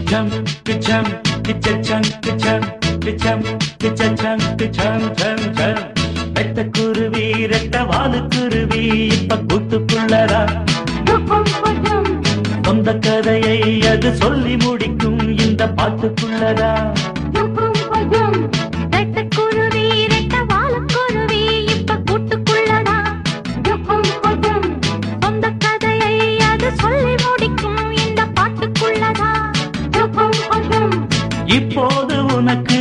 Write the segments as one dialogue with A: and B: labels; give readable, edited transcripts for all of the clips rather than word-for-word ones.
A: Chum, ka-chum, ka-cha-chum, ka-chum, ka-chum, ka-cha-chum, ka-chum, chum, chum. வெட்ட குருவி ரெட்ட வாலு குருவி இப்ப கூட்டுக்குள்ளதா சொந்த கதையை அது சொல்லி முடிக்கும் இந்த பாட்டுக்குள்ளதா
B: வெட்டக்குருவி ரெட்ட வாலு குருவி இப்ப கூட்டுக்குள்ளதா சொந்த கதையை அது சொல்லி முடிக்கும் இந்த பாட்டுக்குள்ளதா
A: இப்போது உனக்கு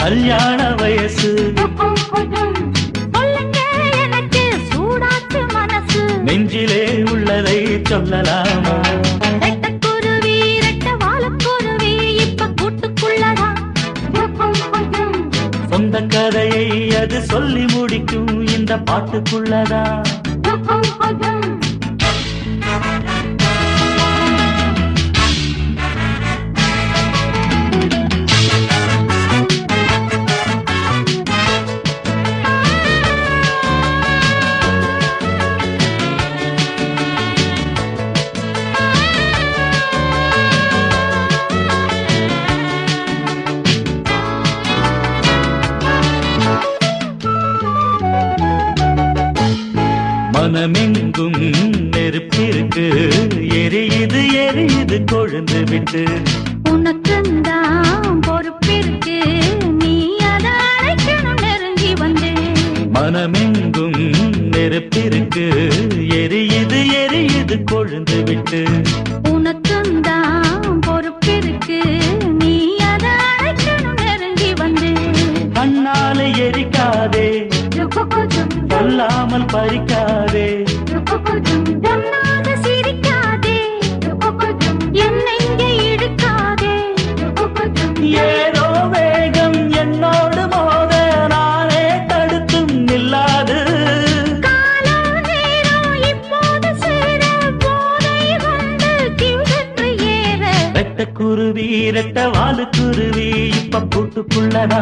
A: கல்யாண வயசு
B: சொல்லுங்க எனக்கு சூடாச்சு மனசு
A: நெஞ்சிலே உள்ளதை சொல்லலாமா
B: வெட்டக்குருவி ரெட்ட வாலு குருவி இப்ப கூட்டுக்குள்ளதா
A: சொந்த கதையை அது சொல்லி முடிக்கும் இந்த பாட்டுக்குள்ளதா மனமெங்கும் நெருப்பிருக்கு எரியுது எரியுது கொழுந்து விட்டு
B: உனக்குந்தான் பொறுப்பிருக்கு நீ அதை அழைக்கணும் நெருங்கி வந்து
A: மனமெங்கும் நெருப்பிருக்கு எரியுது எரியுது கொழுந்து விட்டு
B: உனக்குந்தான் பொறுப்பிருக்கு நீ அதை அழைக்கணும் நெருங்கி வந்து
A: கண்ணால எரிக்காதே சொல்லாமல் பறிக்காதே
B: பொன்னாக சிரிக்காதே என்னெங்கே இழுக்காதே
A: ஏதோ வேகம் என்னோடு மோத நானே தடுத்தும் நில்லாது
B: காலம் நேரம் இப்போது சேர போதை வந்து கிவென்று ஏற
A: ரெட்ட குருவி ரெட்ட வாலு குருவி இப்ப கூட்டுக்குள்ளதா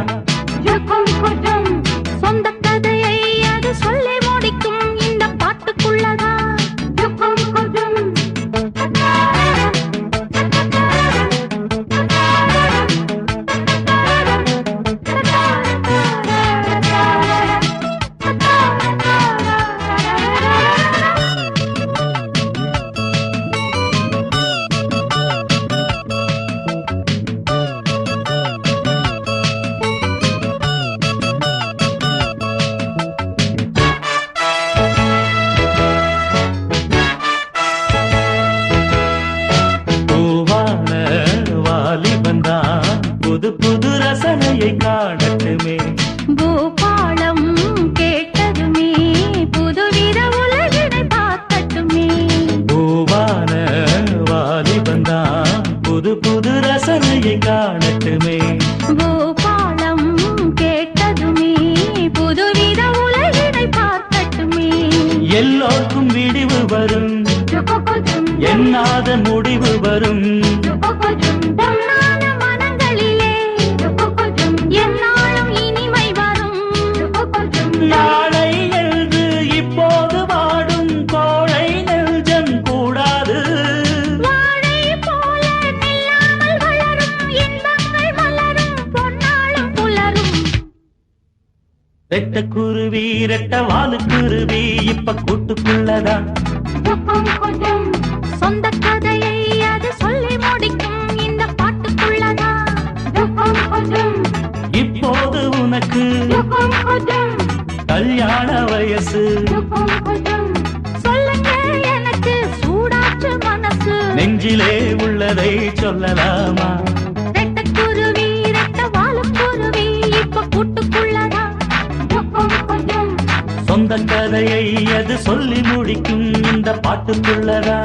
B: சொந்த கதையை அது சொல்லி முடிக்கும் இந்த பாட்டுக்குள்ளதா
A: புது புது ரசனையை காணட்டுமே
B: பூபாலம் கேட்டதுமே புதுவித உலகினை பார்த்தட்டுமே
A: பூவான வாலிபந்தான் புது புது ரசனையை காணட்டுமே
B: பூபாலம் கேட்டதுமே புதுவித உலகினை பார்த்தட்டுமே
A: எல்லோருக்கும் விடிவு வரும் எண்ணாத முடிவு வரும்
B: பொன்னான மனங்களிலே என்னாலும் இனிமை வரும்
A: நாளை எழுது இப்போது வாடும் கோழை நெஞ்சம் கூடாது
B: வாழை போல நில்லாமல் வளரும் இன்பங்கள் மலரும் பொன்னாளும் புலரும்
A: ரெட்ட குருவி ரெட்ட வாலு குருவி இப்ப கூட்டுக்குள்ளதா
B: சொந்த கதையை அது சொல்லி முடிக்கும் இந்த பாட்டுக்குள்ளதா
A: இப்போது உனக்கு கல்யாண வயசு
B: சொல்லுங்க எனக்கு சூடாச்சு மனசு
A: நெஞ்சிலே உள்ளதை சொல்லலாமா
B: ரெட்டக்குருவி ரெட்ட வாலு குருவி இப்ப கூட்டுக்குள்ளதா
A: சொந்த கதையை அது சொல்லி முடிக்கும் இந்த பாட்டுக்குள்ளதா